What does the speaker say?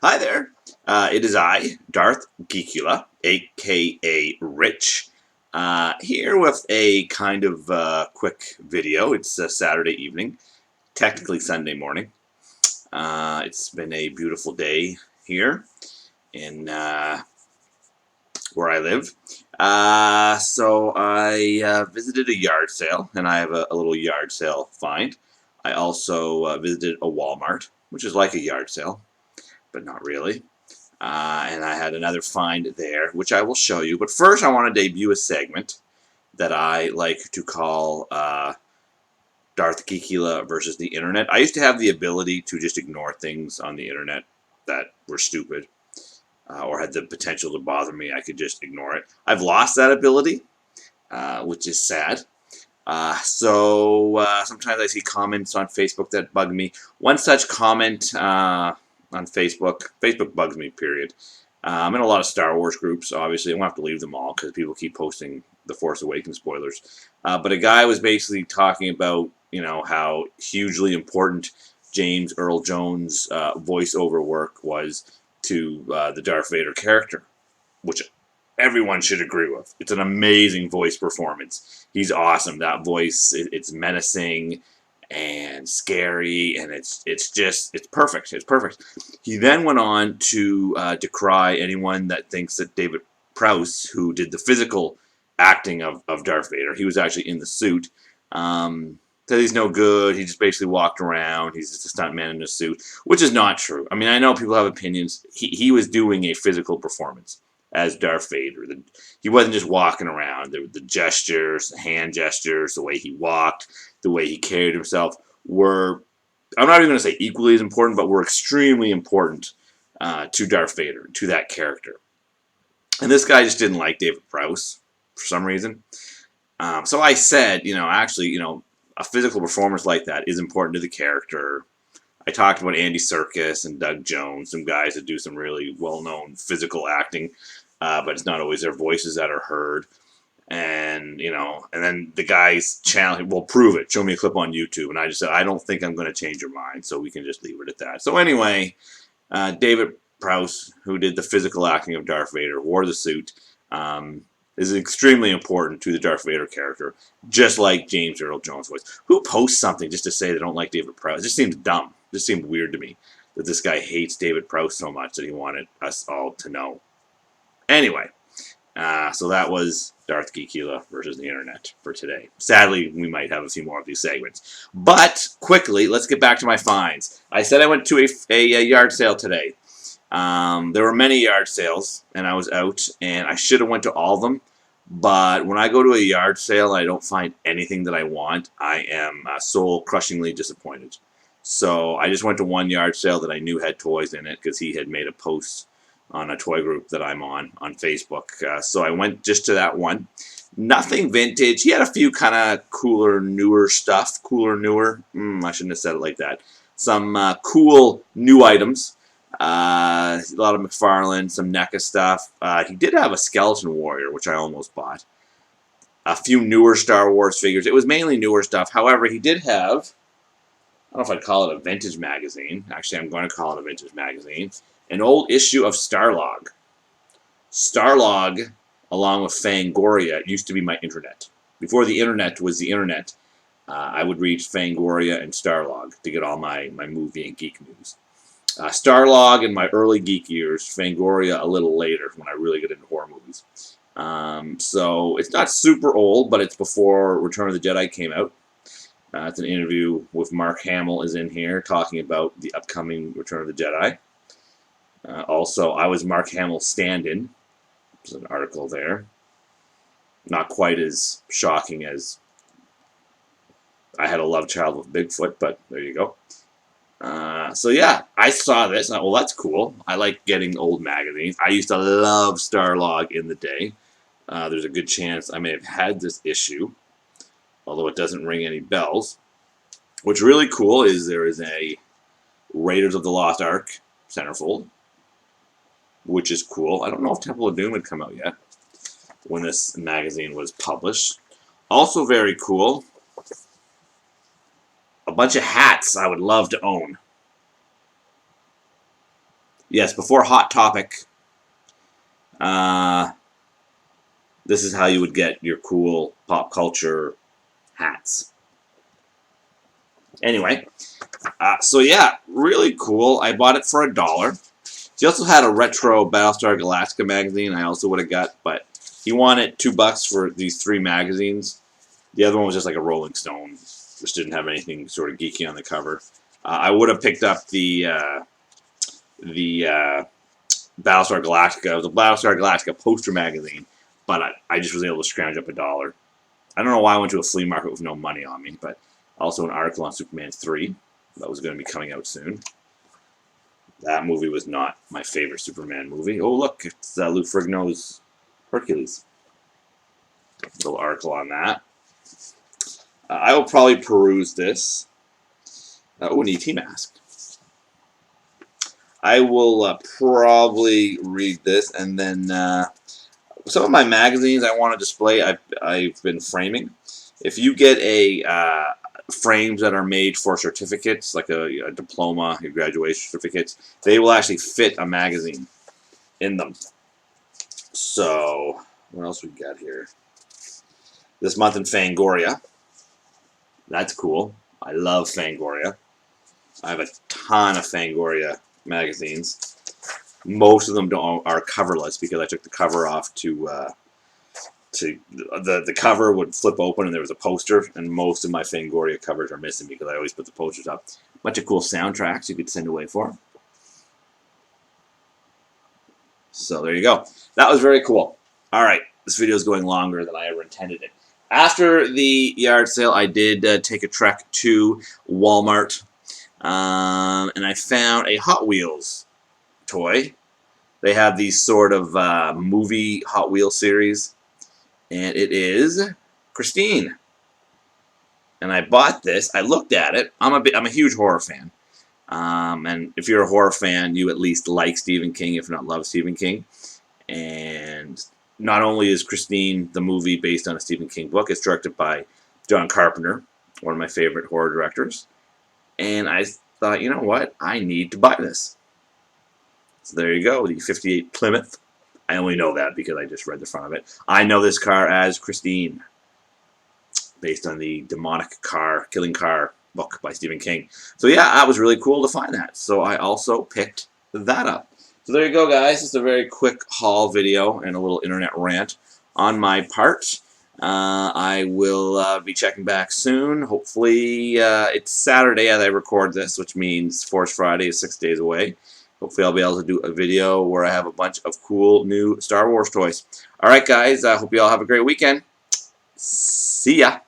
Hi there. It is I, Darth Geekula, aka Rich, here with a kind of quick video. It's a Saturday evening, technically Sunday morning. It's been a beautiful day here in where I live. So I visited a yard sale, and I have a little yard sale find. I also visited a Walmart, which is like a yard sale, but not really. And I had another find there, which I will show you. But first, I want to debut a segment that I like to call Darth Geekula versus the Internet. I used to have the ability to just ignore things on the Internet that were stupid or had the potential to bother me. I could just ignore it. I've lost that ability, which is sad. So sometimes I see comments on Facebook that bug me. One such comment on Facebook bugs me, period. I'm in a lot of Star Wars groups, obviously. I won't have to leave them all because people keep posting The Force Awakens spoilers. But a guy was basically talking about, how hugely important James Earl Jones' voiceover work was to the Darth Vader character, which everyone should agree with. It's an amazing voice performance. He's awesome. That voice, it's menacing and scary, and it's perfect. It's perfect. He then went on to decry anyone that thinks that David Prowse, who did the physical acting of Darth Vader, he was actually in the suit. That he's no good. He just basically walked around. He's just a stuntman in a suit, which is not true. I mean, I know people have opinions. He was doing a physical performance as Darth Vader. He wasn't just walking around. The gestures, the hand gestures, the way he walked, the way he carried himself were, I'm not even going to say equally as important, but were extremely important to Darth Vader, to that character. And this guy just didn't like David Prowse for some reason. So I said, a physical performance like that is important to the character. I talked about Andy Serkis and Doug Jones, some guys that do some really well-known physical acting, but it's not always their voices that are heard. And and then the guys challenge, well, prove it. Show me a clip on YouTube. And I just said, I don't think I'm going to change your mind, so we can just leave it at that. So anyway, David Prowse, who did the physical acting of Darth Vader, wore the suit. Is extremely important to the Darth Vader character, just like James Earl Jones was. Who posts something just to say they don't like David Prowse? It just seems dumb. It just seemed weird to me that this guy hates David Prowse so much that he wanted us all to know. Anyway, so that was Darth Geekula versus the Internet for today. Sadly, we might have a few more of these segments. But quickly, let's get back to my finds. I said I went to a yard sale today. There were many yard sales, and I was out, and I should have went to all of them. But when I go to a yard sale and I don't find anything that I want, I am soul-crushingly disappointed. So I just went to one yard sale that I knew had toys in it because he had made a post on a toy group that I'm on Facebook. So I went just to that one. Nothing vintage. He had a few kind of cooler, newer stuff. Cooler, newer. I shouldn't have said it like that. Some cool new items. A lot of McFarlane, some NECA stuff. He did have a Skeleton Warrior, which I almost bought. A few newer Star Wars figures. It was mainly newer stuff. However, he did have, I don't know if I'd call it a vintage magazine. Actually, I'm going to call it a vintage magazine. An old issue of Starlog. Starlog, along with Fangoria, used to be my internet. Before the internet was the internet, I would read Fangoria and Starlog to get all my movie and geek news. Starlog in my early geek years, Fangoria a little later when I really get into horror movies. So it's not super old, but it's before Return of the Jedi came out. It's an interview with Mark Hamill is in here talking about the upcoming Return of the Jedi. Also, I was Mark Hamill's stand-in. There's an article there. Not quite as shocking as I had a love child with Bigfoot, but there you go. So yeah, I saw this. Well, that's cool. I like getting old magazines. I used to love Starlog in the day. There's a good chance I may have had this issue, although it doesn't ring any bells. What's really cool is there is a Raiders of the Lost Ark centerfold, which is cool. I don't know if Temple of Doom had come out yet when this magazine was published. Also very cool, a bunch of hats I would love to own. yes, before Hot Topic, this is how you would get your cool pop culture hats. Anyway, so yeah, really cool. I bought it for $1. He also had a retro Battlestar Galactica magazine I also would have got, but he wanted $2 for these 3 magazines. The other one was just like a Rolling Stone, which didn't have anything sort of geeky on the cover. I would have picked up the Battlestar Galactica. It was a Battlestar Galactica poster magazine, but I just was able to scrounge up $1. I don't know why I went to a flea market with no money on me, but also an article on Superman 3 that was going to be coming out soon. That movie was not my favorite Superman movie. Oh, look, it's Lou Ferrigno's Hercules. Little article on that. I will probably peruse this. Oh, an ET mask. I will probably read this, and then some of my magazines I want to display. I've been framing. If you get a frames that are made for certificates, like a diploma, your graduation certificates, they will actually fit a magazine in them. So, what else we got here? This month in Fangoria. That's cool. I love Fangoria. I have a ton of Fangoria magazines. Most of them are coverless because I took the cover off to the cover would flip open and there was a poster, and most of my Fangoria covers are missing because I always put the posters up. Bunch of cool soundtracks you could send away for. So there you go. That was very cool. All right, this video is going longer than I ever intended it. After the yard sale, I did take a trek to Walmart, and I found a Hot Wheels toy. They have these sort of movie Hot Wheels series, and it is Christine. And I bought this. I looked at it. I'm a huge horror fan, and if you're a horror fan, you at least like Stephen King, if not love Stephen King. And not only is Christine the movie based on a Stephen King book, it's directed by John Carpenter, one of my favorite horror directors. And I thought, you know what? I need to buy this. So there you go, the 58 Plymouth. I only know that because I just read the front of it. I know this car as Christine, based on the demonic car, killing car book by Stephen King. So yeah, that was really cool to find that. So I also picked that up. So there you go, guys. It's a very quick haul video and a little internet rant on my part. I will be checking back soon. Hopefully, it's Saturday as I record this, which means Force Friday is 6 days away. Hopefully, I'll be able to do a video where I have a bunch of cool new Star Wars toys. All right, guys. I hope you all have a great weekend. See ya.